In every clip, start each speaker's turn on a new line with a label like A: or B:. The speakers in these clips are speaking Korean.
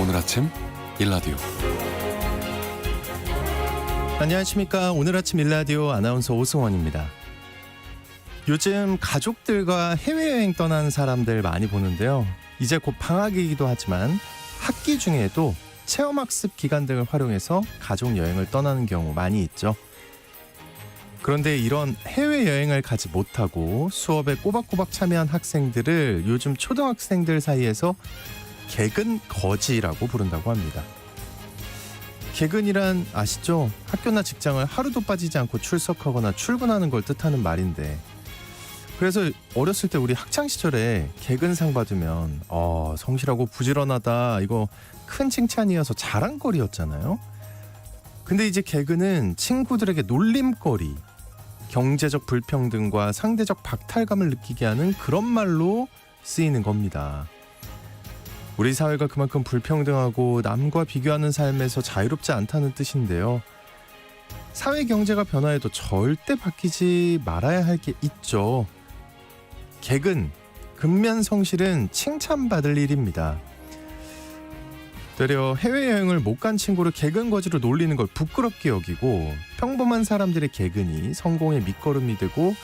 A: 오늘 아침 일라디오.
B: 안녕하십니까. 오늘 아침 일라디오 아나운서 오승원입니다. 요즘 가족들과 해외여행 떠난 사람들 많이 보는데요. 이제 곧 방학이기도 하지만 학기 중에도 체험학습 기간 등을 활용해서 가족여행을 떠나는 경우 많이 있죠. 그런데 이런 해외여행을 가지 못하고 수업에 꼬박꼬박 참여한 학생들을 요즘 초등학생들 사이에서 개근거지라고 부른다고 합니다. 개근이란 아시죠? 학교나 직장을 하루도 빠지지 않고 출석하거나 출근하는 걸 뜻하는 말인데, 그래서 어렸을 때 우리 학창시절에 개근상 받으면 성실하고 부지런하다, 이거 큰 칭찬이어서 자랑거리였잖아요. 근데 이제 개근은 친구들에게 놀림거리, 경제적 불평등과 상대적 박탈감을 느끼게 하는 그런 말로 쓰이는 겁니다. 우리 사회가 그만큼 불평등하고 남과 비교하는 삶에서 자유롭지 않다는 뜻인데요. 사회 경제가 변화해도 절대 바뀌지 말아야 할 게 있죠. 개근, 근면성실은 칭찬받을 일입니다. 되려 해외여행을 못 간 친구를 개근거지로 놀리는 걸 부끄럽게 여기고, 평범한 사람들의 개근이 성공의 밑거름이 되고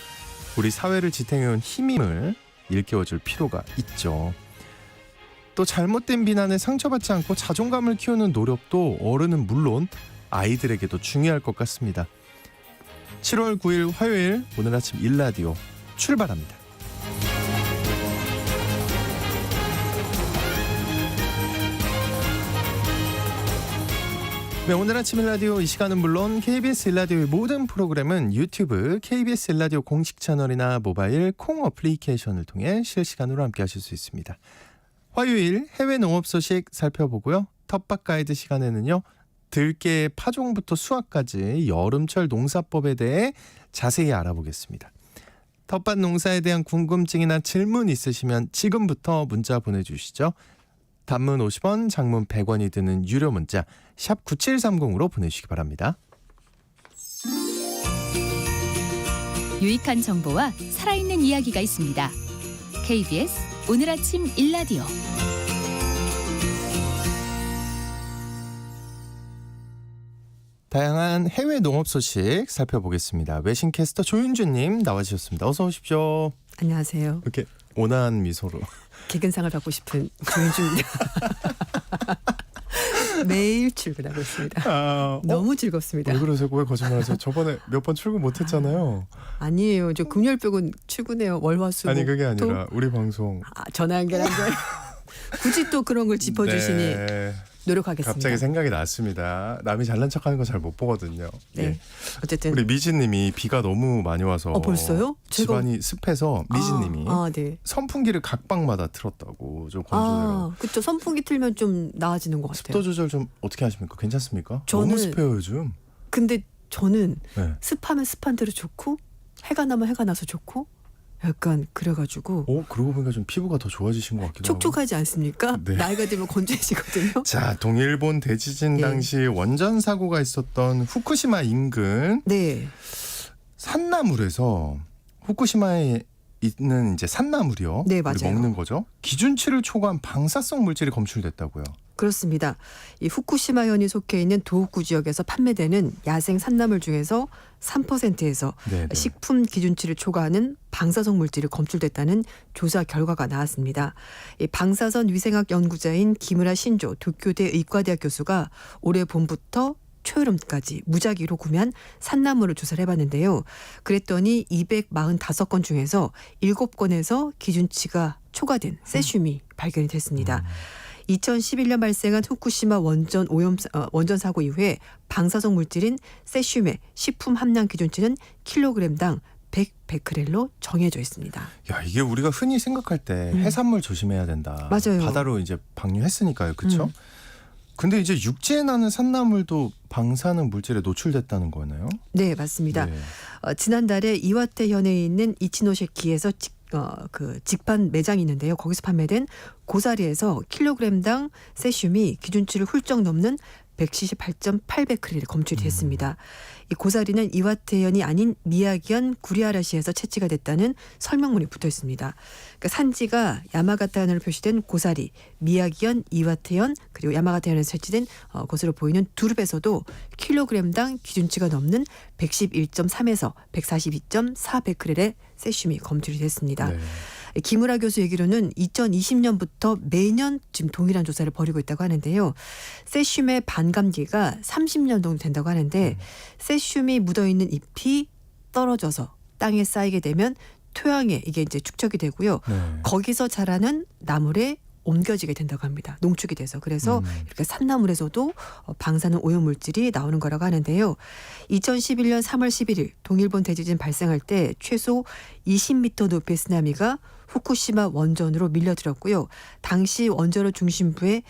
B: 우리 사회를 지탱해온 힘임을 일깨워줄 필요가 있죠. 또 잘못된 비난에 상처받지 않고 자존감을 키우는 노력도 어른은 물론 아이들에게도 중요할 것 같습니다. 7월 9일 화요일 오늘 아침 일라디오 출발합니다. 네, 오늘 아침 일라디오 이 시간은 물론 KBS 일라디오의 모든 프로그램은 유튜브 KBS 일라디오 공식 채널이나 모바일 콩 어플리케이션을 통해 실시간으로 함께 하실 수 있습니다. 화요일 해외 농업 소식 살펴보고요. 텃밭 가이드 시간에는요, 들깨 파종부터 수확까지 여름철 농사법에 대해 자세히 알아보겠습니다. 텃밭 농사에 대한 궁금증이나 질문 있으시면 지금부터 문자 보내주시죠. 단문 50원, 장문 100원이 드는 유료 문자 샵 9730으로 보내주시기 바랍니다.
C: 유익한 정보와 살아있는 이야기가 있습니다. KBS 오늘 아침 일라디오.
B: 다양한 해외 농업 소식 살펴보겠습니다. 외신캐스터 조윤주님 나와주셨습니다. 어서 오십시오.
D: 안녕하세요.
B: 이렇게 온화한 미소로.
D: 개근상을 받고 싶은 조윤주입니다. 매일 출근하고 있습니다. 너무 즐겁습니다.
B: 왜 그러세요? 왜 거짓말하세요? 저번에 몇 번 출근 못했잖아요.
D: 아니에요. 저 금요일 빼곤 출근해요. 월화수목.
B: 아니 그게 아니라 우리 방송.
D: 전화 연결한 걸 굳이 또 그런 걸 짚어주시니
B: 네.
D: 노력하겠습니다.
B: 갑자기 생각이 났습니다. 남이 잘난 척하는 거 잘 못 보거든요.
D: 네.
B: 예.
D: 어쨌든
B: 우리 미진님이 비가 너무 많이 와서
D: 벌써요?
B: 집안이 습해서 미진님이
D: 네.
B: 선풍기를 각 방마다 틀었다고 좀 건조해요.
D: 그렇죠. 선풍기 틀면 좀 나아지는 것 같아요.
B: 습도 조절 좀 어떻게 하십니까? 괜찮습니까?
D: 저는
B: 너무 습해요 요즘.
D: 근데 저는
B: 네.
D: 습하면 습한 대로 좋고 해가 나면 해가 나서 좋고 약간 그래가지고
B: 그러고 보니까 좀 피부가 더 좋아지신 것 같기도 하고.
D: 촉촉하지 않습니까?
B: 네.
D: 나이가 들면 건조해지거든요.
B: 자, 동일본 대지진
D: 네.
B: 당시 원전 사고가 있었던 후쿠시마 인근
D: 네.
B: 산나물에서, 후쿠시마에 있는 이제 산나물이요.
D: 네,
B: 우리
D: 맞아요.
B: 먹는 거죠. 기준치를 초과한 방사성 물질이 검출됐다고요.
D: 그렇습니다. 이 후쿠시마현이 속해 있는 도호쿠 지역에서 판매되는 야생 산나물 중에서 3%에서
B: 네, 네.
D: 식품 기준치를 초과하는 방사성 물질이 검출됐다는 조사 결과가 나왔습니다. 이 방사선 위생학 연구자인 기무라 신조 도쿄대 의과대학 교수가 올해 봄부터 초여름까지 무작위로 구매한 산나물을 조사를 해봤는데요. 그랬더니 245건 중에서 7건에서 기준치가 초과된 세슘이 발견이 됐습니다. 2011년 발생한 후쿠시마 원전 원전 사고 이후에 방사성 물질인 세슘의 식품 함량 기준치는 킬로그램당 100베크렐로 정해져 있습니다.
B: 야, 이게 우리가 흔히 생각할 때 해산물 조심해야 된다.
D: 맞아요.
B: 바다로 이제 방류했으니까요. 그렇죠? 근데 이제 육지에 나는 산나물도 방사능 물질에 노출됐다는 거네요.
D: 네, 맞습니다.
B: 네.
D: 지난달에 이와테 현에 있는 이치노세키에서 직판 매장이 있는데요. 거기서 판매된 고사리에서 킬로그램당 세슘이 기준치를 훌쩍 넘는 178.8베크렐이 검출이 됐습니다. 이 고사리는 이와테현이 아닌 미야기현 구리하라시에서 채취가 됐다는 설명문이 붙어 있습니다. 그러니까 산지가 야마가타현으로 표시된 고사리, 미야기현, 이와테현 그리고 야마가타현에서 채취된 것으로 보이는 두릅에서도 킬로그램당 기준치가 넘는 111.3에서 142.4베크렐의 세슘이 검출이 됐습니다.
B: 네.
D: 김우라 교수 얘기로는 2020년부터 매년 지금 동일한 조사를 벌이고 있다고 하는데요. 세슘의 반감기가 30년 정도 된다고 하는데 세슘이 묻어있는 잎이 떨어져서 땅에 쌓이게 되면 토양에 이게 이제 축적이 되고요.
B: 네.
D: 거기서 자라는 나물에 옮겨지게 된다고 합니다. 농축이 돼서. 그래서 이렇게 산나물에서도 방사능 오염물질이 나오는 거라고 하는데요. 2011년 3월 11일 동일본 대지진 발생할 때 최소 20m 높이의 쓰나미가 후쿠시마 원전으로 밀려들었고요. 당시 원전의 중심부에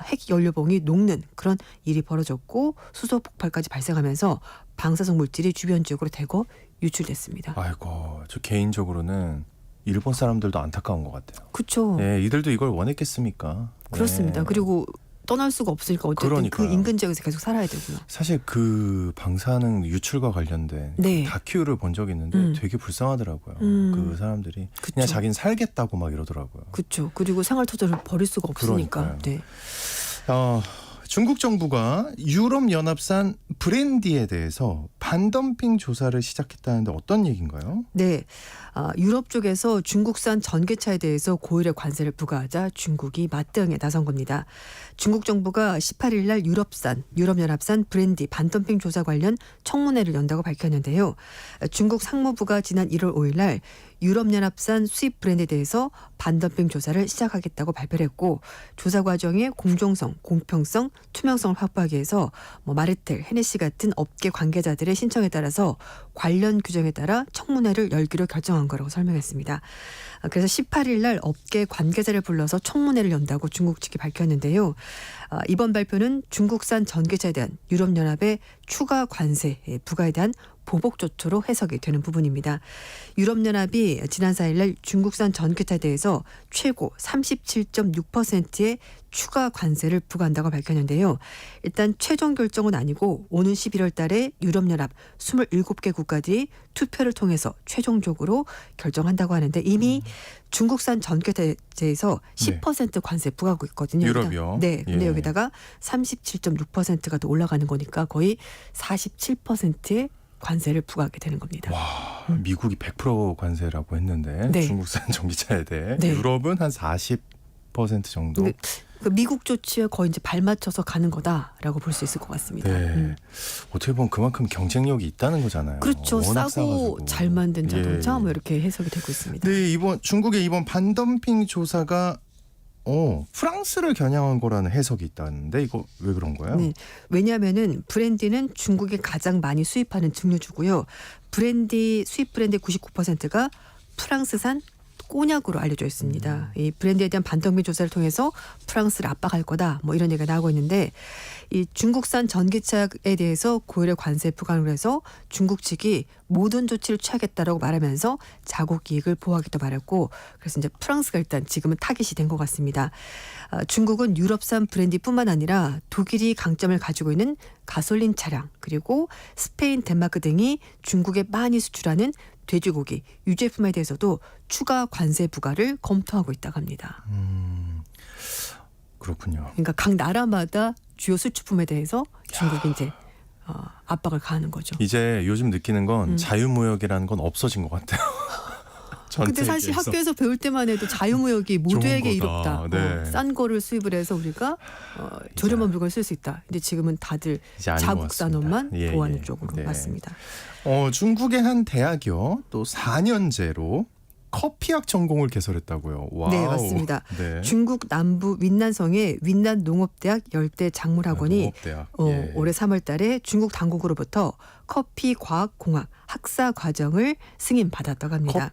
D: 핵 연료봉이 녹는 그런 일이 벌어졌고 수소 폭발까지 발생하면서 방사성 물질이 주변 지역으로 대거 유출됐습니다.
B: 아이고, 저 개인적으로는 일본 사람들도 안타까운 것 같아요.
D: 그렇죠.
B: 네, 이들도 이걸 원했겠습니까?
D: 그렇습니다.
B: 네.
D: 그리고 떠날 수가 없으니까 어쨌든
B: 그러니까요.
D: 그 인근 지역에서 계속 살아야 되고요.
B: 사실 그 방사능 유출과 관련된
D: 네.
B: 다큐를 본 적이 있는데 되게 불쌍하더라고요. 그 사람들이
D: 그쵸.
B: 그냥 자기는 살겠다고 막 이러더라고요.
D: 그렇죠. 그리고 생활터전을 버릴 수가 없으니까.
B: 그러니까요.
D: 네.
B: 중국 정부가 유럽연합산 브랜디에 대해서 반덤핑 조사를 시작했다는데 어떤 얘기인가요?
D: 네. 유럽 쪽에서 중국산 전기차에 대해서 고율의 관세를 부과하자 중국이 맞대응에 나선 겁니다. 중국 정부가 18일 날 유럽연합산 브랜디 반덤핑 조사 관련 청문회를 연다고 밝혔는데요. 중국 상무부가 지난 1월 5일 날 유럽연합산 수입 브랜드에 대해서 반덤핑 조사를 시작하겠다고 발표를 했고 조사 과정의 공정성, 공평성, 투명성을 확보하기 위해서 마르텔, 헤네시 같은 업계 관계자들의 신청에 따라서 관련 규정에 따라 청문회를 열기로 결정한 거라고 설명했습니다. 그래서 18일 날 업계 관계자를 불러서 청문회를 연다고 중국 측이 밝혔는데요. 이번 발표는 중국산 전기차에 대한 유럽연합의 추가 관세 부과에 대한 보복 조처로 해석이 되는 부분입니다. 유럽연합이 지난 4일 날 중국산 전기차에 대해서 최고 37.6%의 추가 관세를 부과한다고 밝혔는데요. 일단 최종 결정은 아니고 오는 11월 달에 유럽연합 27개 국가들이 투표를 통해서 최종적으로 결정한다고 하는데 이미 중국산 전기차에 대해서 10% 관세 부과하고 있거든요.
B: 유럽이요?
D: 네. 근데
B: 예.
D: 여기다가 37.6%가 더 올라가는 거니까 거의 47%의 관세를 부과하게 되는 겁니다.
B: 와, 미국이 100% 관세라고 했는데
D: 네.
B: 중국산 전기차에 대해
D: 네.
B: 유럽은 한 40% 정도.
D: 근데 그 미국 조치에 거의 이제 발맞춰서 가는 거다라고 볼 수 있을 것 같습니다.
B: 네. 어떻게 보면 그만큼 경쟁력이 있다는 거잖아요.
D: 그렇죠.
B: 워낙
D: 싸고
B: 싸가지고.
D: 잘 만든 자동차
B: 예.
D: 뭐 이렇게 해석이 되고 있습니다.
B: 네, 중국의 이번 반덤핑 조사가 프랑스를 겨냥한 거라는 해석이 있다는데 이거 왜 그런 거예요?
D: 네. 왜냐하면은 브랜디는 중국이 가장 많이 수입하는 증류주고요. 수입 브랜드 99%가 프랑스산 꼬냑으로 알려져 있습니다. 이 브랜드에 대한 반덤핑 조사를 통해서 프랑스를 압박할 거다. 뭐 이런 얘기가 나오고 있는데 이 중국산 전기차에 대해서 고율의 관세 부과를 해서 중국 측이 모든 조치를 취하겠다라고 말하면서 자국 이익을 보호하기도 말했고 그래서 이제 프랑스가 일단 지금은 타깃이 된 것 같습니다. 중국은 유럽산 브랜디뿐만 아니라 독일이 강점을 가지고 있는 가솔린 차량 그리고 스페인, 덴마크 등이 중국에 많이 수출하는 돼지고기, 유제품에 대해서도 추가 관세 부과를 검토하고 있다고 합니다.
B: 그렇군요.
D: 그러니까 각 나라마다 주요 수출품에 대해서 중국이 이제 압박을 가하는 거죠.
B: 이제 요즘 느끼는 건 자유무역이라는 건 없어진 것 같아요.
D: 근데 사실
B: 세계에서.
D: 학교에서 배울 때만 해도 자유무역이 모두에게
B: 좋은 거다.
D: 이롭다.
B: 네.
D: 싼 거를 수입을 해서 우리가 저렴한 물건을 쓸 수 있다. 근데 지금은 다들
B: 이제 아닌 것
D: 자국
B: 같습니다.
D: 산업만
B: 예,
D: 보호하는
B: 예.
D: 쪽으로
B: 네.
D: 맞습니다.
B: 중국의 한 대학이요. 또 4년제로 커피학 전공을 개설했다고요. 와우.
D: 네, 맞습니다.
B: 네.
D: 중국 남부 윈난성의 윈난 농업대학 열대 작물학원이
B: 농업대학. 예.
D: 올해 3월 달에 중국 당국으로부터 커피 과학 공학 학사 과정을 승인받았다고 합니다.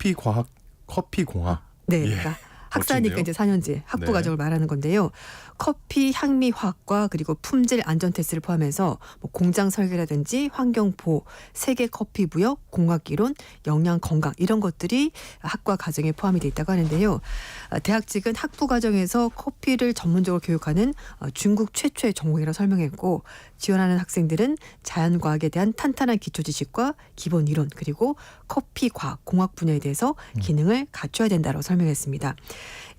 B: 커피 공학.
D: 네,
B: 예.
D: 그러니까 학사니까 이제 4년제 학부
B: 네.
D: 과정을 말하는 건데요. 커피 향미 화학과 그리고 품질 안전 테스트를 포함해서 뭐 공장 설계라든지 환경 보호, 세계 커피 부역, 공학 이론, 영양 건강 이런 것들이 학과 과정에 포함이 돼 있다고 하는데요. 대학 측은 학부 과정에서 커피를 전문적으로 교육하는 중국 최초의 전공이라고 설명했고 지원하는 학생들은 자연과학에 대한 탄탄한 기초 지식과 기본 이론 그리고 커피 과학 공학 분야에 대해서 기능을 갖춰야 된다고 설명했습니다.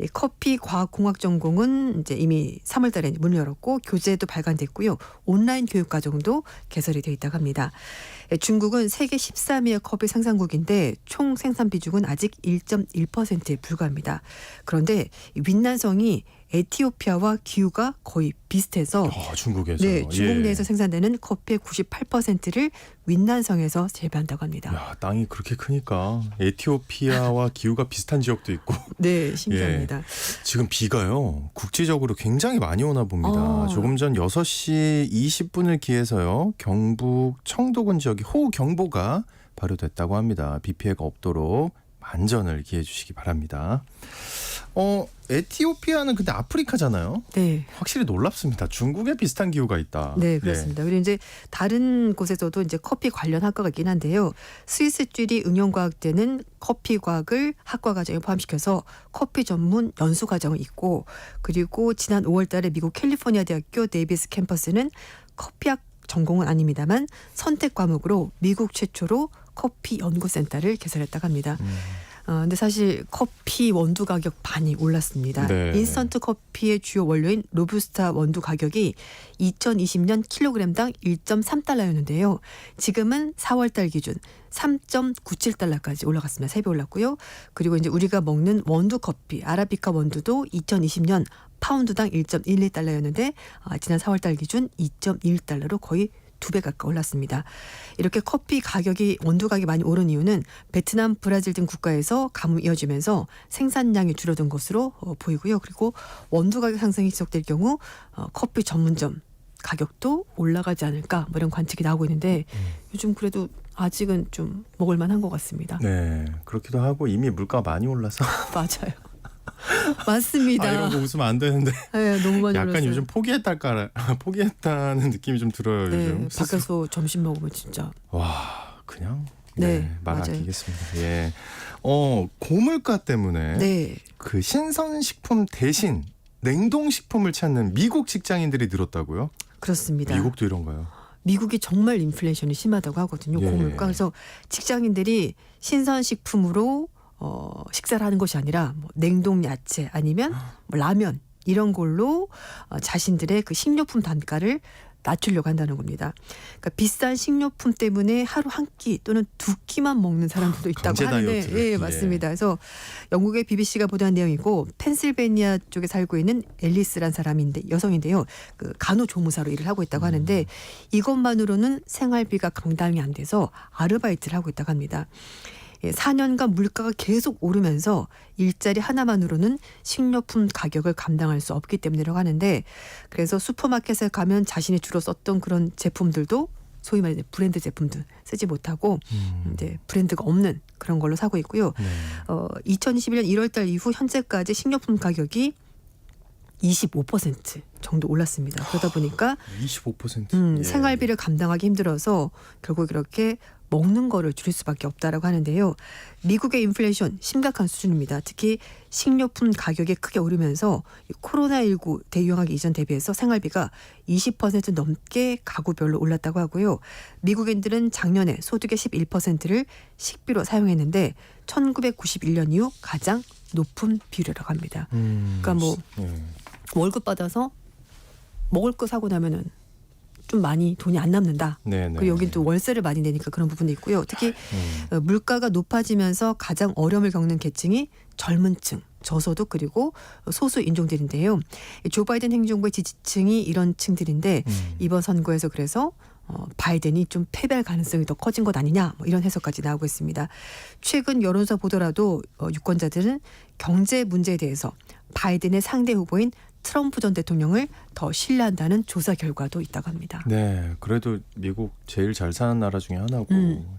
D: 이 커피 과학 공학 전공은 이제 이미 3월달에 문을 열었고 교재도 발간됐고요. 온라인 교육 과정도 개설이 되어 있다고 합니다. 중국은 세계 13위의 커피 생산국인데 총 생산 비중은 아직 1.1%에 불과합니다. 그런데 윈난성이 에티오피아와 기후가 거의 비슷해서
B: 중국에서.
D: 네, 중국 내에서 생산되는 커피의 98%를 윈난성에서 재배한다고 합니다.
B: 야, 땅이 그렇게 크니까 에티오피아와 기후가 비슷한 지역도 있고.
D: 네, 신기합니다.
B: 지금 비가요. 국지적으로 굉장히 많이 오나 봅니다. 조금 전 6시 20분을 기해서요. 경북 청도군 지역에 호우경보가 발효됐다고 합니다. 비 피해가 없도록 만전을 기해 주시기 바랍니다. 에티오피아는 근데 아프리카잖아요.
D: 네.
B: 확실히 놀랍습니다. 중국에 비슷한 기후가 있다.
D: 네, 그렇습니다. 그리고 이제 다른 곳에서도 이제 커피 관련 학과가 있긴 한데요. 스위스 쥐리 응용과학대는 커피 과학을 학과 과정에 포함시켜서 커피 전문 연수 과정이 있고 그리고 지난 5월달에 미국 캘리포니아 대학교 데이비스 캠퍼스는 커피학 전공은 아닙니다만 선택 과목으로 미국 최초로 커피 연구센터를 개설했다고 합니다. 근데 사실 커피 원두 가격 많이 올랐습니다.
B: 네.
D: 인스턴트 커피의 주요 원료인 로부스타 원두 가격이 2020년 킬로그램당 1.3달러였는데요. 지금은 4월달 기준 3.97달러까지 올라갔습니다. 3배 올랐고요. 그리고 이제 우리가 먹는 원두 커피 아라비카 원두도 2020년 파운드당 1.12달러였는데 지난 4월달 기준 2.1달러로 거의 2배 가까이 올랐습니다. 이렇게 커피 가격이 원두 가격이 많이 오른 이유는 베트남, 브라질 등 국가에서 가뭄이 이어지면서 생산량이 줄어든 것으로 보이고요. 그리고 원두 가격 상승이 지속될 경우 커피 전문점 가격도 올라가지 않을까 뭐 이런 관측이 나오고 있는데 요즘 그래도 아직은 좀 먹을 만한 것 같습니다.
B: 네, 그렇기도 하고 이미 물가가 많이 올라서
D: 맞아요. 맞습니다.
B: 이런 거 웃으면 안 되는데
D: 네, 너무 많이
B: 약간
D: 올랐어요.
B: 요즘 포기했다는 느낌이 좀 들어요.
D: 네,
B: 요즘
D: 밖에서 점심 먹으면 진짜
B: 와 그냥
D: 네,
B: 말
D: 맞아요.
B: 아끼겠습니다. 예, 고물가 때문에
D: 네.
B: 그 신선식품 대신 냉동식품을 찾는 미국 직장인들이 늘었다고요?
D: 그렇습니다.
B: 미국도 이런가요?
D: 미국이 정말 인플레이션이 심하다고 하거든요.
B: 예.
D: 고물가. 그래서 직장인들이 신선식품으로 식사를 하는 것이 아니라 뭐 냉동 야채 아니면 뭐 라면 이런 걸로 자신들의 그 식료품 단가를 낮추려고 한다는 겁니다. 그러니까 비싼 식료품 때문에 하루 한 끼 또는 두 끼만 먹는 사람들도 있다고
B: 강제
D: 하는데,
B: 다이어트를.
D: 예, 맞습니다. 그래서 영국의 BBC가 보도한 내용이고 펜실베니아 쪽에 살고 있는 앨리스란 사람인데 여성인데요. 그 간호조무사로 일을 하고 있다고 하는데 이것만으로는 생활비가 감당이 안 돼서 아르바이트를 하고 있다고 합니다. 4년간 물가가 계속 오르면서 일자리 하나만으로는 식료품 가격을 감당할 수 없기 때문이라고 하는데 그래서 슈퍼마켓에 가면 자신이 주로 썼던 그런 제품들도 소위 말해 브랜드 제품들 쓰지 못하고 이제 브랜드가 없는 그런 걸로 사고 있고요. 2021년 1월달 이후 현재까지 식료품 가격이 25% 정도 올랐습니다. 그러다 보니까
B: 25%.
D: 생활비를 감당하기 힘들어서 결국 이렇게 먹는 거를 줄일 수밖에 없다라고 하는데요. 미국의 인플레이션 심각한 수준입니다. 특히 식료품 가격이 크게 오르면서 코로나19 대유행하기 이전 대비해서 생활비가 20% 넘게 가구별로 올랐다고 하고요. 미국인들은 작년에 소득의 11%를 식비로 사용했는데 1991년 이후 가장 높은 비율이라고 합니다. 그러니까 뭐 월급 받아서 먹을 거 사고 나면은 좀 많이 돈이 안 남는다. 그리고 여긴 또 월세를 많이 내니까 그런 부분도 있고요. 특히 물가가 높아지면서 가장 어려움을 겪는 계층이 젊은 층, 저소득 그리고 소수 인종들인데요. 조 바이든 행정부의 지지층이 이런 층들인데 이번 선거에서 그래서 바이든이 좀 패배할 가능성이 더 커진 것 아니냐 뭐 이런 해석까지 나오고 있습니다. 최근 여론조사 보더라도 유권자들은 경제 문제에 대해서 바이든의 상대 후보인 트럼프 전 대통령을 더 신뢰한다는 조사 결과도 있다고 합니다.
B: 네, 그래도 미국 제일 잘 사는 나라 중에 하나고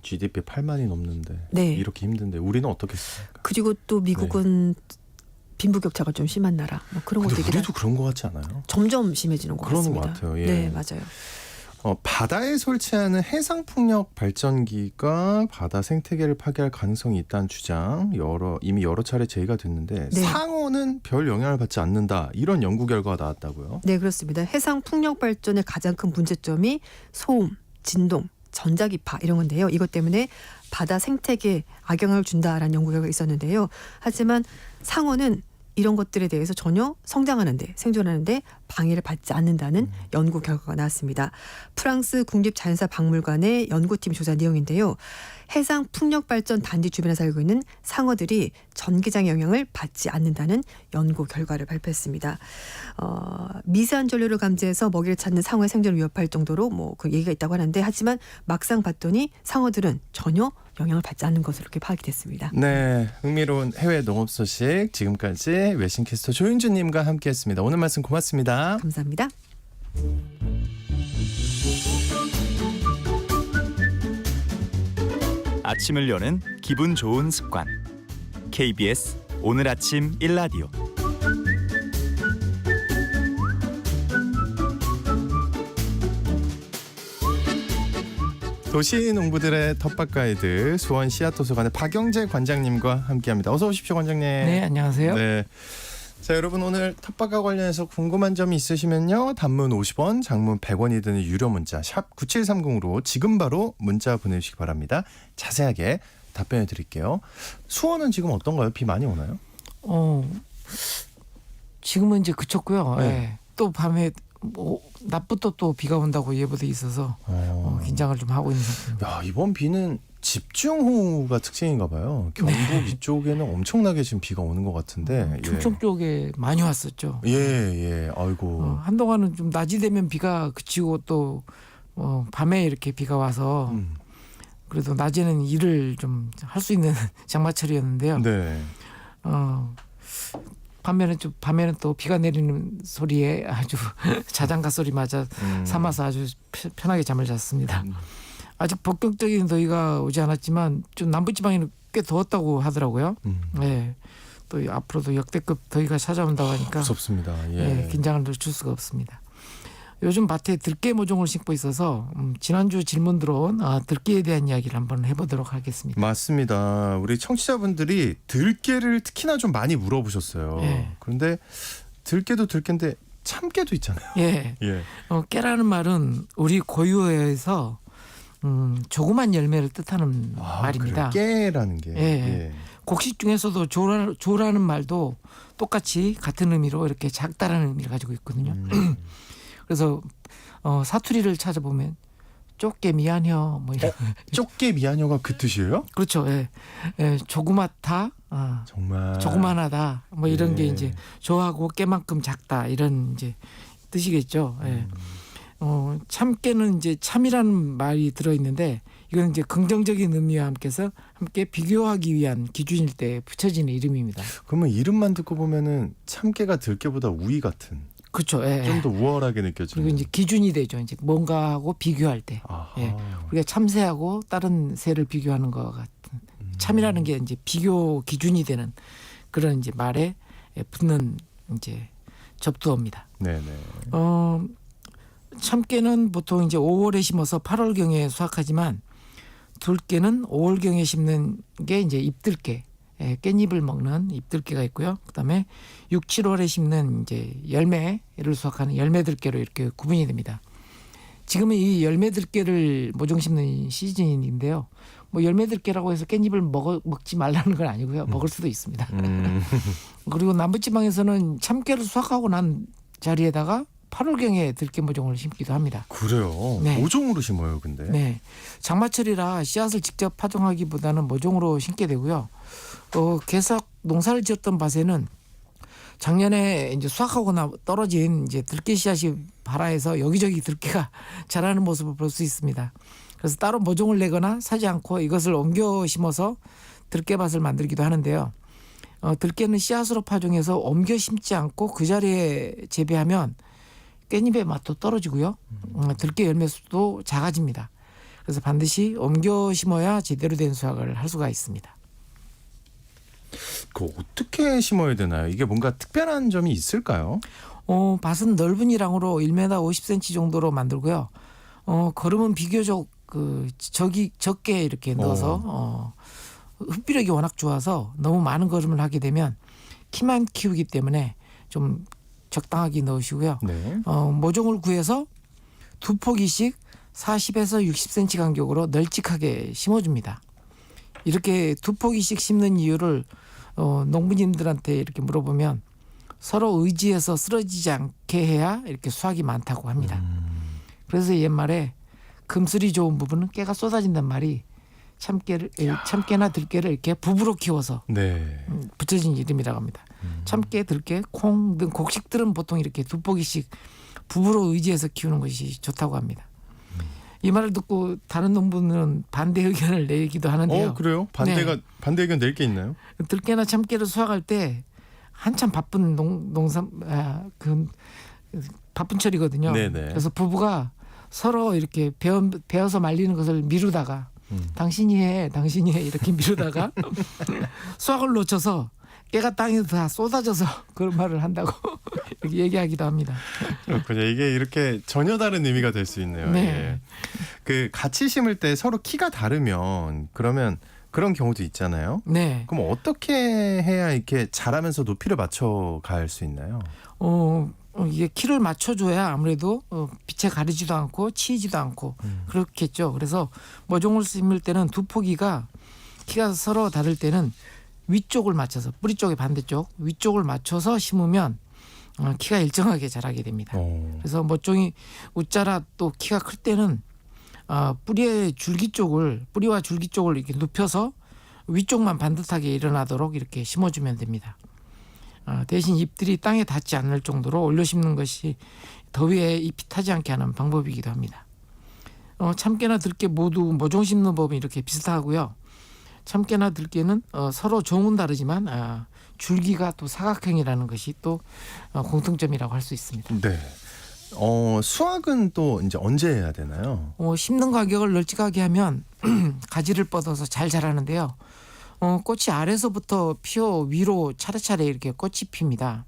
B: GDP 8만이 넘는데
D: 네.
B: 이렇게 힘든데 우리는 어떻겠습니까?
D: 그리고 또 미국은 빈부격차가 좀 심한 나라 뭐 그런 것도
B: 근데
D: 있긴
B: 우리도 그런 것 같지 않아요?
D: 점점 심해지는 것
B: 그러는
D: 같습니다.
B: 것 같아요. 예.
D: 네, 맞아요.
B: 바다에 설치하는 해상풍력 발전기가 바다 생태계를 파괴할 가능성이 있다는 주장 이미 여러 차례 제기가 됐는데
D: 네.
B: 상어는 별 영향을 받지 않는다 이런 연구 결과가 나왔다고요?
D: 네, 그렇습니다. 해상 풍력 발전의 가장 큰 문제점이 소음, 진동, 전자기파 이런 건데요. 이것 때문에 바다 생태계에 악영향을 준다라는 연구 결과가 있었는데요. 하지만 상어는 이런 것들에 대해서 전혀 성장하는데 생존하는데 방해를 받지 않는다는 연구 결과가 나왔습니다. 프랑스 국립자연사박물관의 연구팀 조사 내용인데요. 해상 풍력발전 단지 주변에 살고 있는 상어들이 전기장의 영향을 받지 않는다는 연구 결과를 발표했습니다. 미세한 전류를 감지해서 먹이를 찾는 상어의 생존을 위협할 정도로 뭐 그 얘기가 있다고 하는데 하지만 막상 봤더니 상어들은 전혀 영향을 받지 않는 것으로 이렇게 파악이 됐습니다.
B: 네, 흥미로운 해외 농업 소식 지금까지 외신캐스터 조윤주님과 함께했습니다. 오늘 말씀 고맙습니다.
D: 감사합니다.
A: 아침을 여는 기분 좋은 습관. KBS 오늘 아침 1라디오.
B: 도시 농부들의 텃밭 가이드 수원 씨앗도서관의 박영재 관장님과 함께합니다. 어서 오십시오, 관장님.
E: 네, 안녕하세요.
B: 네. 자, 여러분 오늘 텃밭과 관련해서 궁금한 점이 있으시면요. 단문 50원, 장문 100원이 드는 유료 문자 샵 9730으로 지금 바로 문자 보내주시기 바랍니다. 자세하게 답변해 드릴게요. 수원은 지금 어떤가요? 비 많이 오나요?
E: 지금은 이제 그쳤고요.
B: 네.
E: 예. 또 밤에 뭐 낮부터 또 비가 온다고 예보돼 있어서 긴장을 좀 하고 있는 상태입니다.
B: 야, 이번 비는 집중호우가 특징인가 봐요. 경북 이쪽에는 엄청나게 지금 비가 오는 것 같은데.
E: 충청 쪽에 많이 왔었죠.
B: 예. 아이고.
E: 한동안은 좀 낮이 되면 비가 그치고 또 밤에 이렇게 비가 와서 그래도 낮에는 일을 좀 할 수 있는 장마철이었는데요.
B: 네.
E: 밤에는 또 비가 내리는 소리에 아주 자장가 소리 맞아 삼아서 아주 편하게 잠을 잤습니다. 아직 본격적인 더위가 오지 않았지만 좀 남부지방에는 꽤 더웠다고 하더라고요. 네. 또 앞으로도 역대급 더위가 찾아온다고 하니까
B: 무섭습니다. 예.
E: 네, 긴장을 줄 수가 없습니다. 요즘 밭에 들깨 모종을 심고 있어서 지난주 질문 들어온 들깨에 대한 이야기를 한번 해보도록 하겠습니다.
B: 맞습니다. 우리 청취자분들이 들깨를 특히나 좀 많이 물어보셨어요.
E: 예.
B: 그런데 들깨도 들깨인데 참깨도 있잖아요.
E: 예.
B: 예.
E: 깨라는 말은 우리 고유어에서 조그만 열매를 뜻하는 말입니다.
B: 그래요? 깨라는 게.
E: 예. 곡식 중에서도 조라는 말도 똑같이 같은 의미로 이렇게 작다라는 의미를 가지고 있거든요. 그래서 사투리를 찾아보면 좁게 미안혀 뭐 이런.
B: 좁게 미안여가 그 뜻이에요?
E: 그렇죠. 예. 조그맣다.
B: 정말.
E: 조그만하다. 뭐 이런
B: 예.
E: 게 이제 조하고 깨만큼 작다 이런 이제 뜻이겠죠. 예. 참깨는 이제 참이라는 말이 들어 있는데 이건 이제 긍정적인 의미와 함께 비교하기 위한 기준일 때 붙여지는 이름입니다.
B: 그러면 이름만 듣고 보면은 참깨가 들깨보다 우위 같은.
E: 그렇죠. 예.
B: 좀 더 우월하게 느껴지는.
E: 그리고 이제 기준이 되죠. 이제 뭔가하고 비교할 때.
B: 아하.
E: 예. 우리가 참새하고 다른 새를 비교하는 것 같은 참이라는 게 이제 비교 기준이 되는 그런 이제 말에 붙는 이제 접두어입니다.
B: 네네.
E: 참깨는 보통 이제 5월에 심어서 8월경에 수확하지만 들깨는 5월경에 심는 게 이제 잎들깨, 깻잎을 먹는 잎들깨가 있고요. 그다음에 6, 7월에 심는 이제 열매를 수확하는 열매들깨로 이렇게 구분이 됩니다. 지금은 이 열매들깨를 모종 심는 시즌인데요. 뭐 열매들깨라고 해서 깻잎을 먹지 말라는 건 아니고요. 먹을 수도 있습니다. 그리고 남부지방에서는 참깨를 수확하고 난 자리에다가 8월경에 들깨 모종을 심기도 합니다.
B: 그래요.
E: 네.
B: 모종으로 심어요, 근데.
E: 네, 장마철이라 씨앗을 직접 파종하기보다는 모종으로 심게 되고요. 계속 농사를 지었던 밭에는 작년에 이제 수확하고 떨어진 이제 들깨 씨앗이 발아해서 여기저기 들깨가 자라는 모습을 볼 수 있습니다. 그래서 따로 모종을 내거나 사지 않고 이것을 옮겨 심어서 들깨밭을 만들기도 하는데요. 들깨는 씨앗으로 파종해서 옮겨 심지 않고 그 자리에 재배하면 깻잎의 맛도 떨어지고요. 들깨 열매 수도 작아집니다. 그래서 반드시 옮겨 심어야 제대로 된 수확을 할 수가 있습니다.
B: 그 어떻게 심어야 되나요? 이게 뭔가 특별한 점이 있을까요?
E: 밭은 넓은 이랑으로 1m 50cm 정도로 만들고요. 거름은 비교적 적게 이렇게 넣어서 흡비력이 워낙 좋아서 너무 많은 거름을 하게 되면 키만 키우기 때문에 좀 적당하게 넣으시고요.
B: 네.
E: 모종을 구해서 두 포기씩 40에서 60cm 간격으로 널찍하게 심어줍니다. 이렇게 두 포기씩 심는 이유를 농부님들한테 이렇게 물어보면 서로 의지해서 쓰러지지 않게 해야 이렇게 수확이 많다고 합니다. 그래서 옛말에 금슬이 좋은 부부는 깨가 쏟아진단 말이 참깨나 들깨를 이렇게 부부로 키워서
B: 네.
E: 붙여진 이름이라고 합니다. 참깨, 들깨, 콩 등 곡식들은 보통 이렇게 두 포기씩 부부로 의지해서 키우는 것이 좋다고 합니다. 이 말을 듣고 다른 농부는 반대 의견을 내기도 하는데요.
B: 그래요? 반대 의견 낼 게 있나요?
E: 들깨나 참깨를 수확할 때 한참 바쁜 바쁜 철이거든요.
B: 네네.
E: 그래서 부부가 서로 이렇게 베어서 말리는 것을 미루다가 당신이 해 이렇게 미루다가 수확을 놓쳐서 깨가 땅에 다 쏟아져서 그런 말을 한다고 이렇게 얘기하기도 합니다.
B: 그렇군요. 이게 이렇게 전혀 다른 의미가 될 수 있네요.
E: 네.
B: 예. 그 같이 심을 때 서로 키가 다르면 그러면 그런 경우도 있잖아요.
E: 네.
B: 그럼 어떻게 해야 이렇게 자라면서 높이를 맞춰 갈 수 있나요?
E: 이게 키를 맞춰줘야 아무래도 빛에 가리지도 않고 치이지도 않고 그렇겠죠. 그래서 모종을 심을 때는 두 포기가 키가 서로 다를 때는 위쪽을 맞춰서 뿌리 쪽의 반대쪽 위쪽을 맞춰서 심으면 키가 일정하게 자라게 됩니다. 그래서 모종이 웃자라 또 키가 클 때는 뿌리와 줄기 쪽을 이렇게 눕혀서 위쪽만 반듯하게 일어나도록 이렇게 심어주면 됩니다. 대신 잎들이 땅에 닿지 않을 정도로 올려 심는 것이 더위에 잎이 타지 않게 하는 방법이기도 합니다. 참깨나 들깨 모두 모종 심는 법은 이렇게 비슷하고요. 참깨나 들깨는 서로 종은 다르지만 줄기가 또 사각형이라는 것이 또 공통점이라고 할 수 있습니다.
B: 네. 수확은 또 이제 언제 해야 되나요?
E: 심는 가격을 널찍하게 하면 가지를 뻗어서 잘 자라는데요. 꽃이 아래서부터 피어 위로 차례차례 이렇게 꽃이 핍니다.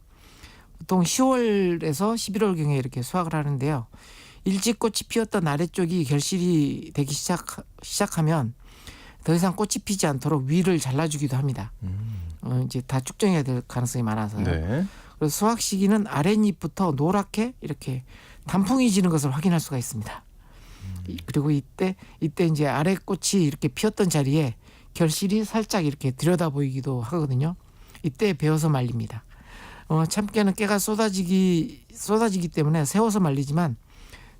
E: 보통 10월에서 11월경에 이렇게 수확을 하는데요. 일찍 꽃이 피었던 아래쪽이 결실이 되기 시작하면 더 이상 꽃이 피지 않도록 위를 잘라주기도 합니다. 이제 다 축정해야 될 가능성이 많아서요.
B: 네.
E: 그래서 수확 시기는 아랫잎부터 노랗게 이렇게 단풍이 지는 것을 확인할 수가 있습니다. 그리고 이때 이제 아래 꽃이 이렇게 피었던 자리에 결실이 살짝 이렇게 들여다 보이기도 하거든요. 이때 베어서 말립니다. 참깨는 깨가 쏟아지기 때문에 세워서 말리지만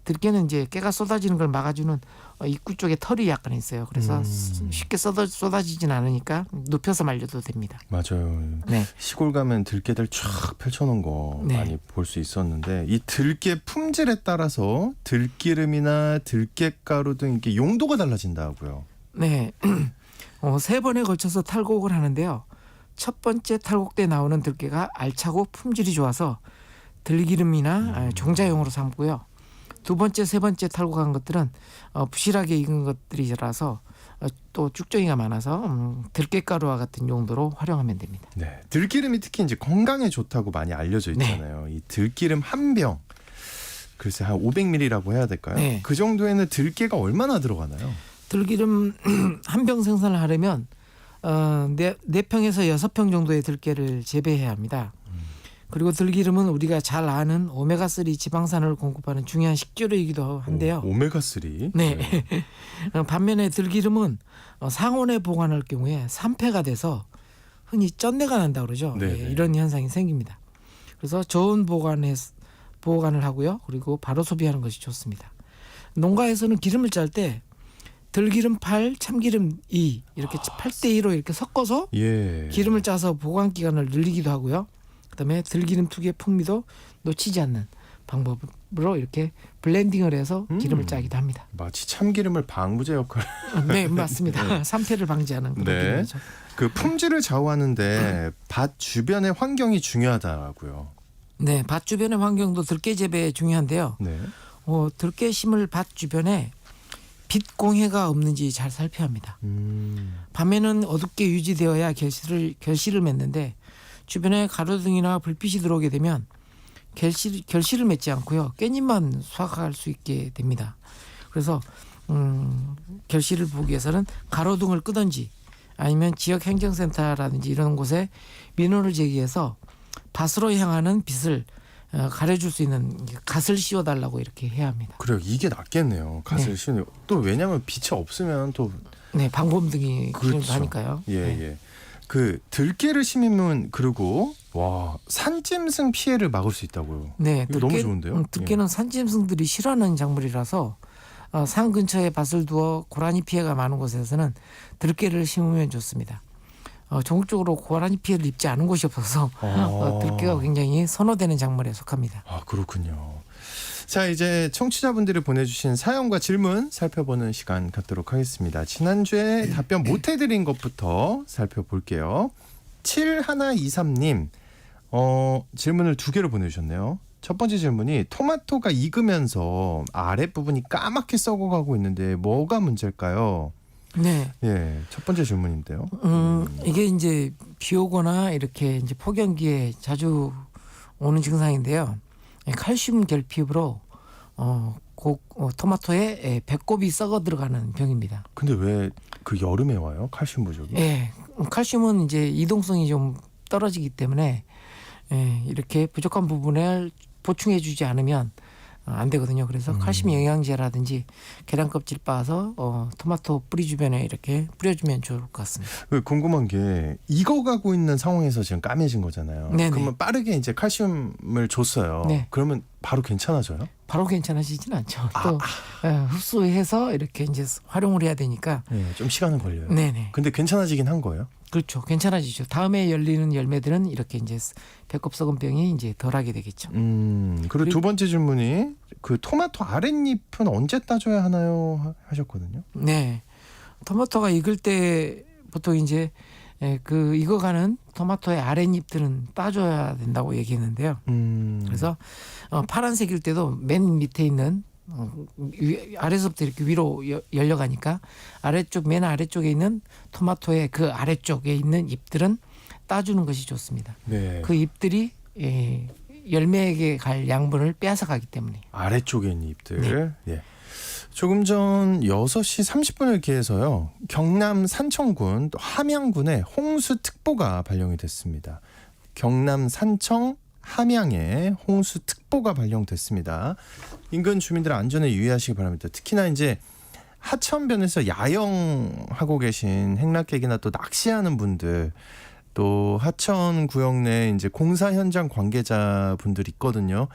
E: 들깨는 이제 깨가 쏟아지는 걸 막아주는 입구 쪽에 털이 약간 있어요. 그래서 쉽게 쏟아지진 않으니까 눕혀서 말려도 됩니다.
B: 맞아요.
E: 네.
B: 시골 가면 들깨들 쫙 펼쳐놓은 거
E: 네.
B: 많이 볼 수 있었는데 이 들깨 품질에 따라서 들기름이나 들깨가루 등 이렇게 용도가 달라진다고요.
E: 네. 3번에 걸쳐서 탈곡을 하는데요. 첫 번째 탈곡 때 나오는 들깨가 알차고 품질이 좋아서 들기름이나 종자용으로 삼고요. 두 번째, 세 번째 탈곡한 것들은 부실하게 익은 것들이라서 또 쭉정이가 많아서 들깨가루와 같은 용도로 활용하면 됩니다.
B: 네, 들기름이 특히 이제 건강에 좋다고 많이 알려져 있잖아요. 이 들기름 한 병, 글쎄 한 500ml라고 해야 될까요?
E: 네.
B: 그 정도에는 들깨가 얼마나 들어가나요?
E: 들기름 한 병 생산을 하려면 4평에서 6평 정도의 들깨를 재배해야 합니다. 그리고 들기름은 우리가 잘 아는 오메가3 지방산을 공급하는 중요한 식재료이기도 한데요.
B: 오메가3.
E: 네. 반면에 들기름은 상온에 보관할 경우에 산패가 돼서 흔히 쩐내가 난다 그러죠.
B: 네.
E: 예, 이런 현상이 생깁니다. 그래서 저온 보관을 하고요. 그리고 바로 소비하는 것이 좋습니다. 농가에서는 기름을 짤 때 들기름 8, 참기름 2 이렇게 8대2로 이렇게 섞어서
B: 예.
E: 기름을 짜서 보관 기간을 늘리기도 하고요. 그다음에 들기름 특유의 풍미도 놓치지 않는 방법으로 이렇게 블렌딩을 해서 기름을 짜기도 합니다.
B: 마치 참기름을 방부제 역할을.
E: 네, 맞습니다. 산패를 방지하는 그런
B: 네.
E: 기능이죠.
B: 그 품질을 좌우하는데 밭 주변의 환경이 중요하다고요.
E: 네, 밭 주변의 환경도 들깨 재배에 중요한데요.
B: 네.
E: 들깨 심을 밭 주변에 빛 공해가 없는지 잘 살펴야 합니다. 밤에는 어둡게 유지되어야 결실을 맺는데 주변에 가로등이나 불빛이 들어오게 되면 결실을 맺지 않고요. 깻잎만 수확할 수 있게 됩니다. 그래서 결실을 보기 위해서는 가로등을 끄든지 아니면 지역 행정센터라든지 이런 곳에 민원을 제기해서 밭으로 향하는 빛을 가려줄 수 있는 갓을 씌워달라고 이렇게 해야 합니다.
B: 그래요. 이게 낫겠네요. 갓을 씌우는. 또 왜냐하면 빛이 없으면 또
E: 네, 방범등이
B: 그렇죠.
E: 필요하니까요.
B: 예,
E: 네.
B: 예. 그 들깨를 심으면 그리고 산짐승 피해를 막을 수 있다고요.
E: 네,
B: 이거 너무 좋은데요?
E: 들깨는 산짐승들이 싫어하는 작물이라서 산 근처에 밭을 두어 고라니 피해가 많은 곳에서는 들깨를 심으면 좋습니다. 전국적으로 고라니 피해를 입지 않은 곳이 없어서 들깨가 굉장히 선호되는 작물에 속합니다.
B: 아, 그렇군요. 자, 이제 청취자분들이 보내주신 사연과 질문 살펴보는 시간 갖도록 하겠습니다. 지난주에 답변 못 해드린 것부터 살펴볼게요. 7123님 질문을 2개로 보내주셨네요. 첫 번째 질문이 토마토가 익으면서 아랫부분이 까맣게 썩어가고 있는데 뭐가 문제일까요?
E: 네.
B: 예, 첫 번째 질문인데요.
E: 이게 이제 비 오거나 이렇게 이제 폭염기에 자주 오는 증상인데요. 칼슘 결핍으로 토마토에 배꼽이 썩어 들어가는 병입니다.
B: 근데 왜 그 여름에 와요? 칼슘 부족이?
E: 예, 칼슘은 이제 이동성이 좀 떨어지기 때문에 이렇게 부족한 부분을 보충해주지 않으면 안 되거든요. 그래서 칼슘 영양제라든지 계란 껍질 빻아서 토마토 뿌리 주변에 이렇게 뿌려주면 좋을 것 같습니다.
B: 궁금한 게 익어가고 있는 상황에서 지금 까매진 거잖아요.
E: 네네.
B: 그러면 빠르게 이제 칼슘을 줬어요.
E: 네.
B: 그러면 바로 괜찮아져요?
E: 바로 괜찮아지진 않죠. 또 흡수해서 이렇게 이제 활용을 해야 되니까.
B: 네, 좀 시간은 걸려요.
E: 네네.
B: 근데 괜찮아지긴 한 거예요?
E: 그렇죠. 괜찮아지죠. 다음에 열리는 열매들은 이렇게 이제 배꼽 썩은 병이 이제 덜하게 되겠죠.
B: 그리고 두 번째 질문이 그 토마토 아랫잎은 언제 따줘야 하나요? 하셨거든요.
E: 네. 토마토가 익을 때 보통 이제 그 익어가는 토마토의 아랫잎들은 따줘야 된다고 얘기했는데요. 그래서 파란색일 때도 맨 밑에 있는 아래서부터 이렇게 위로 열려가니까 맨 아래쪽에 있는 토마토의 그 아래쪽에 있는 잎들은 따주는 것이 좋습니다.
B: 네.
E: 그 잎들이 열매에게 갈 양분을 빼앗아가기 때문에.
B: 아래쪽에 있는 잎들. 예. 조금 전 6시 30분을 기해서요. 경남 산청군 또 함양군에 홍수특보가 발령이 됐습니다. 경남 산청 함양에 홍수특보가 발령됐습니다. 인근 주민들 안전에 유의하시기 바랍니다. 특히나 이제 하천변에서 야영하고 계신 행락객이나 또 낚시하는 분들, 또 하천 구역 내 이제 공사 현장 관계자분들 있거든요.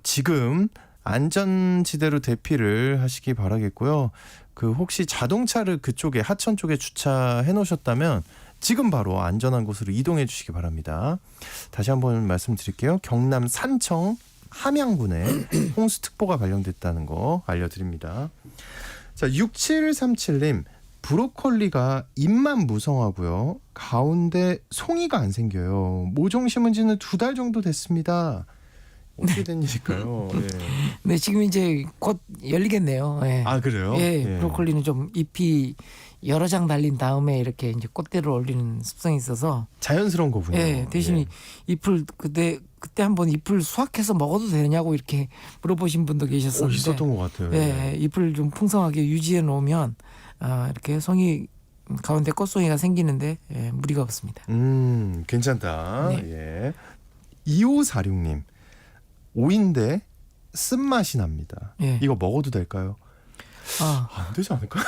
B: 지금 안전지대로 대피를 하시기 바라겠고요. 그 혹시 자동차를 그쪽에 하천 쪽에 주차해 놓으셨다면 지금 바로 안전한 곳으로 이동해 주시기 바랍니다. 다시 한번 말씀드릴게요. 경남 산청 함양군에 홍수특보가 발령됐다는 거 알려드립니다. 자, 6737님 브로콜리가 잎만 무성하고요. 가운데 송이가 안 생겨요. 모종 심은 지는 2달 정도 됐습니다. 어떻게 된 일일까요? 네.
E: 네, 지금 이제 곧 열리겠네요. 예.
B: 아, 그래요?
E: 예,
B: 예.
E: 브로콜리는 좀 잎이 여러 장 달린 다음에 이렇게 이제 꽃대를 올리는 습성이 있어서
B: 자연스러운 거군요.
E: 예, 대신 잎을 그때 한번 잎을 수확해서 먹어도 되냐고 이렇게 물어보신 분도 계셨었는데
B: 있었던 것 같아요.
E: 예, 잎을 좀 풍성하게 유지해 놓으면 이렇게 송이 가운데 꽃송이가 생기는데 무리가 없습니다.
B: 괜찮다.
E: 네.
B: 예. 2546님 오인데 쓴맛이 납니다.
E: 예.
B: 이거 먹어도 될까요? 안 되지 않을까?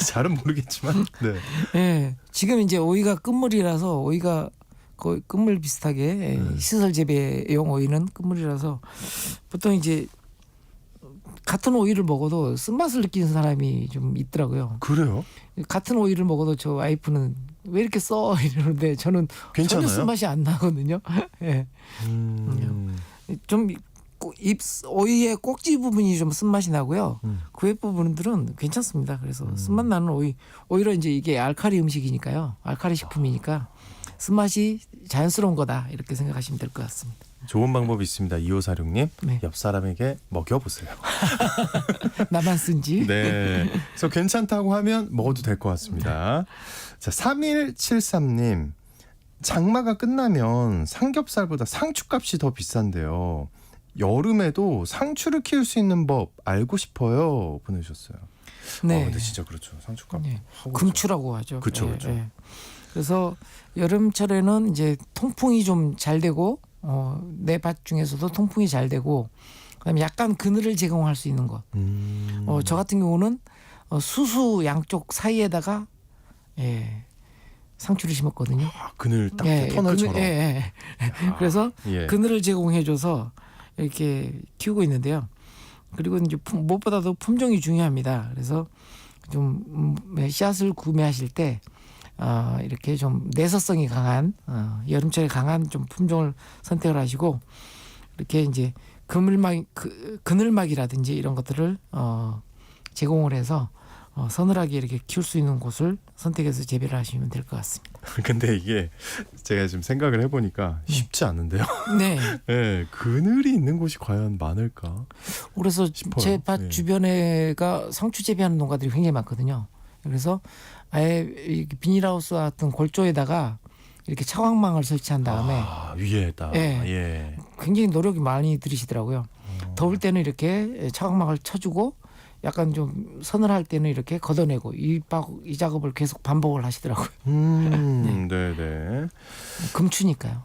B: 잘은 모르겠지만. 네.
E: 예, 지금 이제 오이가 끝물이라서 오이가 거의 끝물 비슷하게 시설 재배용 오이는 끝물이라서 보통 이제 같은 오이를 먹어도 쓴맛을 느끼는 사람이 좀 있더라고요.
B: 그래요?
E: 같은 오이를 먹어도 저 와이프는 왜 이렇게 써 이러는데 저는
B: 괜찮아요?
E: 전혀 쓴맛이 안 나거든요. 예. 좀 오이의 꼭지 부분이 좀 쓴맛이 나고요. 그 외 부분들은 괜찮습니다. 그래서 쓴맛 나는 오이 오히려 이제 이게 알칼리 음식이니까요. 알칼리 식품이니까 쓴맛이 자연스러운 거다 이렇게 생각하시면 될 것 같습니다.
B: 좋은 방법이 있습니다. 2546님.
E: 네.
B: 옆 사람에게 먹여보세요.
E: 나만 쓴지.
B: 네. 그래서 괜찮다고 하면 먹어도 될 것 같습니다. 자, 3173님. 장마가 끝나면 삼겹살보다 상추값이 더 비싼데요. 여름에도 상추를 키울 수 있는 법 알고 싶어요. 보내주셨어요.
E: 네.
B: 근데 진짜 그렇죠. 상추값.
E: 네.
B: 하고
E: 금추라고 하죠.
B: 그쵸,
E: 예,
B: 그쵸.
E: 예. 그래서 여름철에는 이제 통풍이 좀 잘 되고 내 밭 중에서도 통풍이 잘 되고 그다음에 약간 그늘을 제공할 수 있는 것. 저 같은 경우는 수수 양쪽 사이에다가 상추를 심었거든요.
B: 그늘 딱 터널처럼.
E: 그래서
B: 예.
E: 그늘을 제공해줘서 이렇게 키우고 있는데요. 그리고 이제 무엇보다도 품종이 중요합니다. 그래서 좀 씨앗을 구매하실 때 이렇게 좀 내서성이 강한 여름철에 강한 좀 품종을 선택을 하시고 이렇게 이제 그늘막이라든지 이런 것들을 제공을 해서 서늘하게 이렇게 키울 수 있는 곳을 선택해서 재배를 하시면 될 것 같습니다.
B: 근데 이게 제가 지금 생각을 해보니까 쉽지 않은데요.
E: 네.
B: 네, 그늘이 있는 곳이 과연 많을까?
E: 그래서
B: 싶어요.
E: 제 밭
B: 네.
E: 주변에가 상추 재배하는 농가들이 굉장히 많거든요. 그래서 아예 이렇게 비닐하우스 같은 골조에다가 이렇게 차광망을 설치한 다음에
B: 위에다.
E: 예.
B: 예.
E: 굉장히 노력이 많이 들이시더라고요. 더울 때는 이렇게 차광막을 쳐주고 약간 좀 서늘할 때는 이렇게 걷어내고 이 작업을 계속 반복을 하시더라고요.
B: 네네.
E: 금추니까요.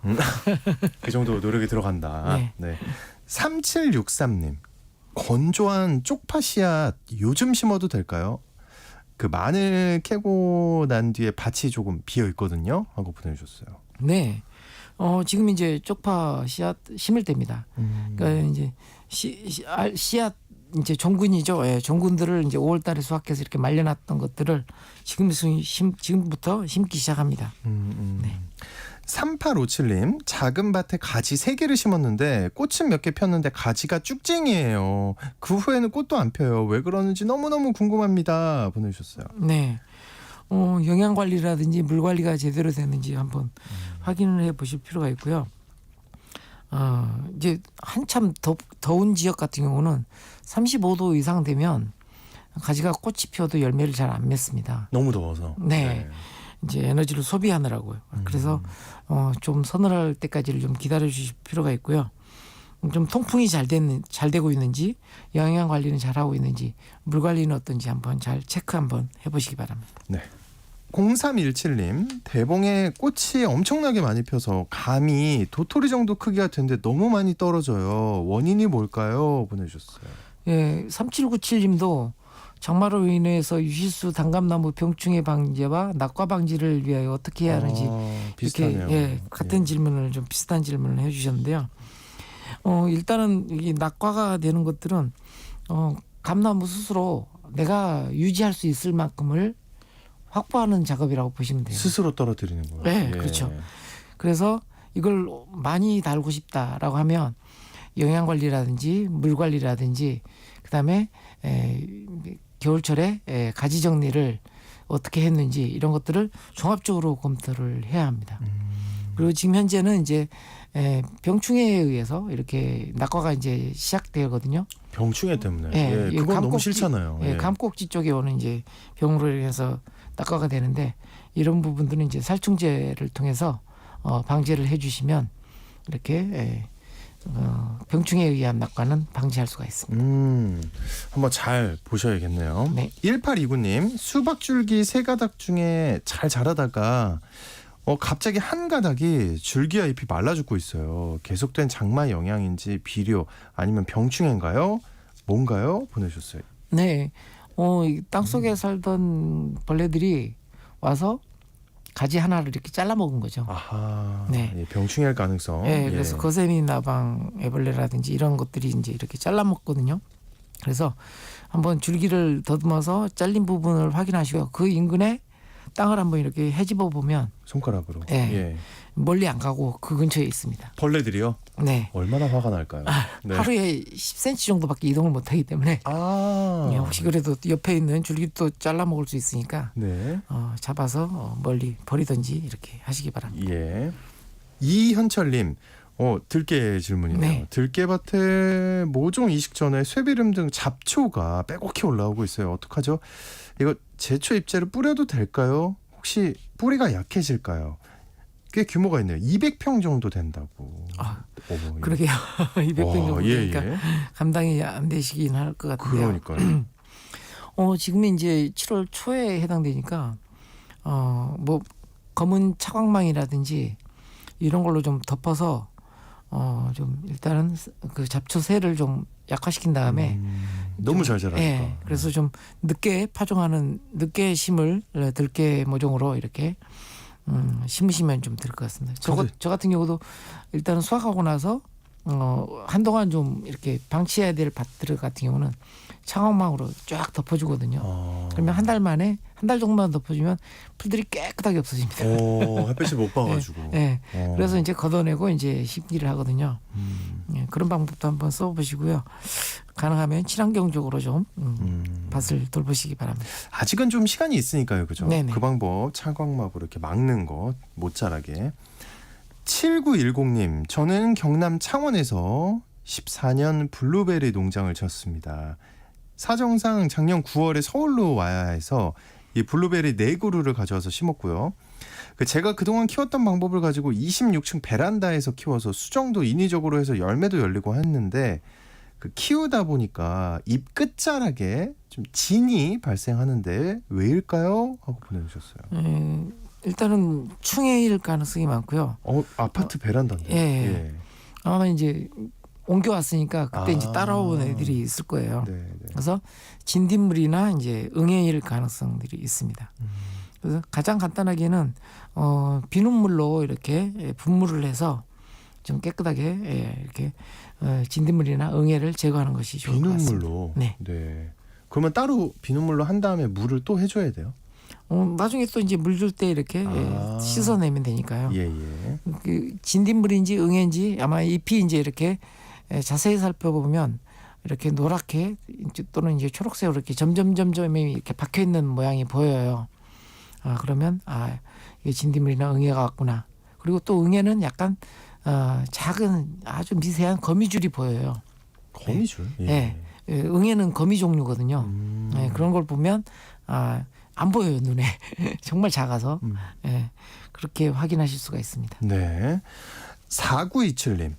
B: 그 정도 노력이 들어간다.
E: 네.
B: 네. 3763님. 건조한 쪽파 씨앗 요즘 심어도 될까요? 그 마늘 캐고 난 뒤에 밭이 조금 비어 있거든요. 하고 보내주셨어요.
E: 네. 지금 이제 쪽파 씨앗 심을 때입니다. 그러니까 이제 씨앗 이제 종근이죠. 예, 종근들을 이제 5월달에 수확해서 이렇게 말려놨던 것들을 지금부터 심기 시작합니다. 네.
B: 3857님 작은 밭에 가지 3개를 심었는데 꽃은 몇 개 폈는데 가지가 쭉쟁이에요. 그 후에는 꽃도 안 펴요. 왜 그러는지 너무너무 궁금합니다. 보내주셨어요.
E: 네. 영양 관리라든지 물 관리가 제대로 되는지 한번 확인을 해 보실 필요가 있고요. 이제 한참 더운 지역 같은 경우는 35도 이상 되면 가지가 꽃이 피어도 열매를 잘 안 맺습니다.
B: 너무 더워서.
E: 네. 이제 에너지를 소비하느라고요. 그래서 좀 서늘할 때까지를 좀 기다려 주실 필요가 있고요. 좀 통풍이 잘 되고 있는지 영양 관리는 잘 하고 있는지 물 관리는 어떤지 한번 잘 체크 한번 해보시기 바랍니다.
B: 네. 0317님 대봉에 꽃이 엄청나게 많이 펴서 감이 도토리 정도 크기가 되는데 너무 많이 떨어져요. 원인이 뭘까요? 보내주셨어요.
E: 예, 3797님도 장마로 인해서 유실수 단감나무 병충해 방제와 낙과 방지를 위하여 어떻게 해야 하는지
B: 비슷하네요.
E: 이렇게 같은 질문을 좀 비슷한 질문을 해주셨는데요. 일단은 이 낙과가 되는 것들은 감나무 스스로 내가 유지할 수 있을 만큼을 확보하는 작업이라고 보시면 돼요.
B: 스스로 떨어뜨리는 거예요.
E: 네, 그렇죠. 그래서 이걸 많이 달고 싶다라고 하면 영양 관리라든지 물 관리라든지 그다음에 겨울철에 가지 정리를 어떻게 했는지 이런 것들을 종합적으로 검토를 해야 합니다. 그리고 지금 현재는 이제 병충해에 의해서 이렇게 낙과가 이제 시작되거든요.
B: 병충해 때문에.
E: 예, 이
B: 그건 너무
E: 감꼭지-
B: 싫잖아요.
E: 예, 감꼭지 쪽에 오는 이제 병으로 인해서 낙과가 되는데 이런 부분들은 이제 살충제를 통해서 방제를 해주시면 이렇게 병충해에 의한 낙과는 방지할 수가 있습니다.
B: 한번 잘 보셔야겠네요.
E: 네.
B: 1829님 수박줄기 3가닥 중에 잘 자라다가 갑자기 한 가닥이 줄기와 잎이 말라 죽고 있어요. 계속된 장마 영향인지 비료 아니면 병충해인가요? 뭔가요? 보내주셨어요.
E: 네, 이 땅속에 살던 벌레들이 와서 가지 하나를 이렇게 잘라 먹은 거죠.
B: 아하.
E: 네.
B: 예, 병충해일 가능성.
E: 네, 그래서 거세미 나방 애벌레라든지 이런 것들이 이제 이렇게 잘라 먹거든요. 그래서 한번 줄기를 더듬어서 잘린 부분을 확인하시고 그 인근에 땅을 한번 이렇게 헤집어 보면
B: 손가락으로.
E: 예.
B: 예.
E: 멀리 안 가고 그 근처에 있습니다.
B: 벌레들이요?
E: 네.
B: 얼마나 화가 날까요? 네.
E: 하루에 10cm 정도밖에 이동을 못 하기 때문에
B: 아.
E: 예, 혹시 그래도 옆에 있는 줄기도 잘라 먹을 수 있으니까
B: 네.
E: 잡아서 멀리 버리든지 이렇게 하시기 바랍니다.
B: 예. 이현철님, 들깨 질문이네요.
E: 네.
B: 들깨밭에 모종 이식 전에 쇠비름 등 잡초가 빼곡히 올라오고 있어요. 어떡하죠? 이거 제초 잎제를 뿌려도 될까요? 혹시 뿌리가 약해질까요? 꽤 규모가 있네요. 200평 정도 된다고.
E: 아,
B: 어머,
E: 그러게요. 200평 정도
B: 예,
E: 되니까
B: 예.
E: 감당이 안 되시긴 할 것 같은데요.
B: 그러니까요.
E: 지금이 이제 7월 초에 해당되니까 뭐 검은 차광망이라든지 이런 걸로 좀 덮어서 좀 일단은 그 잡초 새를 좀 약화시킨 다음에
B: 너무 잘 자라니까.
E: 예, 그래서 좀 늦게 파종하는 늦게 심을 들깨 모종으로 이렇게 심으시면 좀 될 것 같습니다. 저 같은 경우도 일단은 수확하고 나서 한동안 좀 이렇게 방치해야 될 밭들 같은 경우는 차광망으로 쫙 덮어주거든요. 그러면 한 달 정도만 덮어주면 풀들이 깨끗하게 없어집니다.
B: 햇빛을 못 봐가지고.
E: 네. 그래서 이제 걷어내고 이제 심기를 하거든요. 예, 그런 방법도 한번 써보시고요. 가능하면 친환경적으로 좀 밭을 돌보시기 바랍니다.
B: 아직은 좀 시간이 있으니까요, 그죠?
E: 네네.
B: 그 방법 차광막으로 이렇게 막는 거 못 자라게. 7910님, 저는 경남 창원에서 14년 블루베리 농장을 졌습니다. 사정상 작년 9월에 서울로 와야 해서 이 블루베리 4그루를 가져와서 심었고요. 제가 그동안 키웠던 방법을 가지고 26층 베란다에서 키워서 수정도 인위적으로 해서 열매도 열리고 했는데 키우다 보니까 잎 끝자락에 좀 진이 발생하는데 왜일까요? 하고 보내주셨어요.
E: 일단은 충해일 가능성이 많고요.
B: 아파트 베란다인데.
E: 예. 아마 이제 옮겨왔으니까 그때 이제 따라온 애들이 있을 거예요.
B: 네.
E: 그래서 진딧물이나 이제 응애일 가능성들이 있습니다. 그래서 가장 간단하게는 비눗물로 이렇게 분무를 해서 좀 깨끗하게 이렇게 진딧물이나 응애를 제거하는 것이 좋을 것 같습니다.
B: 비눗물로.
E: 네.
B: 그러면 따로 비눗물로 한 다음에 물을 또 해줘야 돼요?
E: 나중에 또 이제 물 줄 때 이렇게 씻어내면 되니까요.
B: 예.
E: 그 진딧물인지 응애인지 아마 잎이 이제 이렇게 자세히 살펴보면 이렇게 노랗게 또는 이제 초록색으로 이렇게 점점점점이 이렇게 박혀 있는 모양이 보여요. 그러면 이게 진딧물이나 응애가 같구나. 그리고 또 응애는 약간 작은 아주 미세한 거미줄이 보여요.
B: 거미줄?
E: 네. 응애는 거미 종류거든요. 네, 그런 걸 보면 안 보여요, 눈에. 정말 작아서. 네, 그렇게 확인하실 수가 있습니다.
B: 네. 4927님.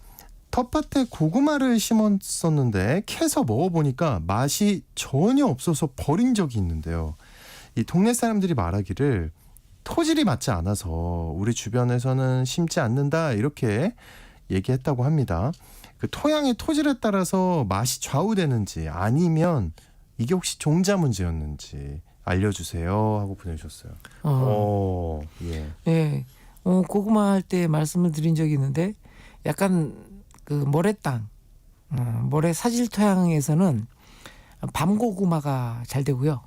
B: 텃밭에 고구마를 심었었는데 캐서 먹어보니까 맛이 전혀 없어서 버린 적이 있는데요. 이 동네 사람들이 말하기를 토질이 맞지 않아서 우리 주변에서는 심지 않는다 이렇게 얘기했다고 합니다. 그 토양의 토질에 따라서 맛이 좌우되는지 아니면 이게 혹시 종자 문제였는지 알려주세요 하고 보내주셨어요. 예.
E: 네, 고구마 할 때 말씀을 드린 적이 있는데 약간 그 모래땅, 모래 사질 토양에서는 밤고구마가 잘 되고요.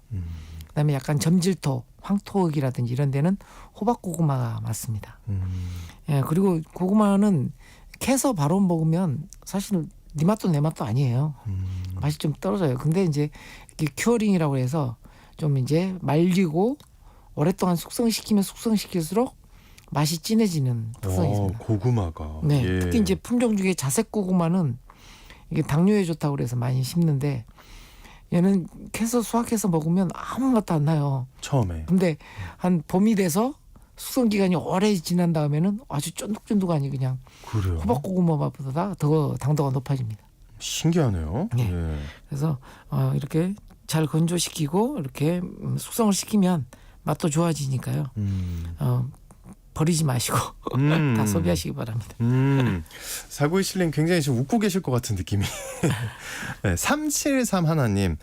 E: 그다음에 약간 점질토, 황토흙이라든지 이런 데는 호박고구마가 맞습니다. 예, 그리고 고구마는 캐서 바로 먹으면 사실 네 맛도 내 맛도 아니에요. 맛이 좀 떨어져요. 근데 이제 이렇게 큐어링이라고 해서 좀 이제 말리고 오랫동안 숙성시키면 숙성시킬수록 맛이 진해지는 특성이 있습니다.
B: 고구마가.
E: 네,
B: 예.
E: 특히 이제 품종 중에 자색 고구마는 이게 당뇨에 좋다고 그래서 많이 심는데 얘는 캐서 수확해서 먹으면 아무 맛도 안 나요.
B: 처음에.
E: 근데 한 봄이 돼서 숙성 기간이 오래 지난 다음에는 아주 쫀득쫀득하니 그냥
B: 그래요?
E: 호박고구마 맛보다 더 당도가 높아집니다.
B: 신기하네요.
E: 네.
B: 예.
E: 그래서 이렇게 잘 건조시키고 이렇게 숙성을 시키면 맛도 좋아지니까요. 버리지 마시고 다 소비하시기 바랍니다.
B: 4927님 굉장히 지금 웃고 계실 것 같은 느낌이. 네, 373 하나님.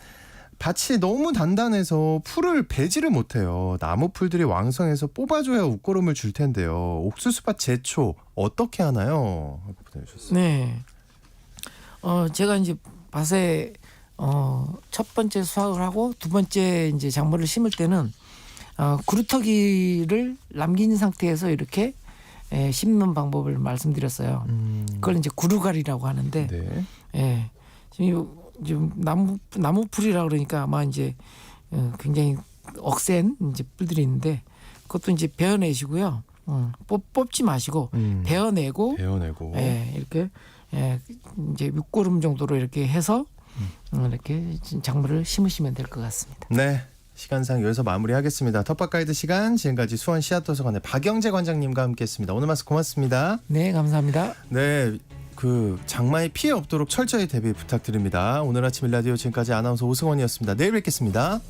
B: 밭이 너무 단단해서 풀을 베지를 못해요. 나무 풀들이 왕성해서 뽑아줘야 웃거름을 줄 텐데요. 옥수수밭 제초 어떻게 하나요? 하고 보내주셨어요.
E: 네. 제가 이제 밭에 첫 번째 수확을 하고 두 번째 이제 작물을 심을 때는 구루터기를 남긴 상태에서 이렇게 심는 방법을 말씀드렸어요. 그걸 이제 구루갈이라고 하는데,
B: 네.
E: 예, 지금 나무 풀이라 그러니까 아마 이제 굉장히 억센 이제 풀들이 있는데 그것도 이제 베어내시고요. 뽑지 마시고 베어내고, 예, 이렇게 이제 6걸음 정도로 이렇게 해서 이렇게 작물을 심으시면 될 것 같습니다.
B: 네. 시간상 여기서 마무리하겠습니다. 텃밭 가이드 시간 지금까지 수원 씨앗도서관의 박영재 관장님과 함께했습니다. 오늘 말씀 고맙습니다.
E: 네, 감사합니다.
B: 네. 그 장마에 피해 없도록 철저히 대비 부탁드립니다. 오늘 아침 일라디오 지금까지 아나운서 오승원이었습니다. 내일 뵙겠습니다.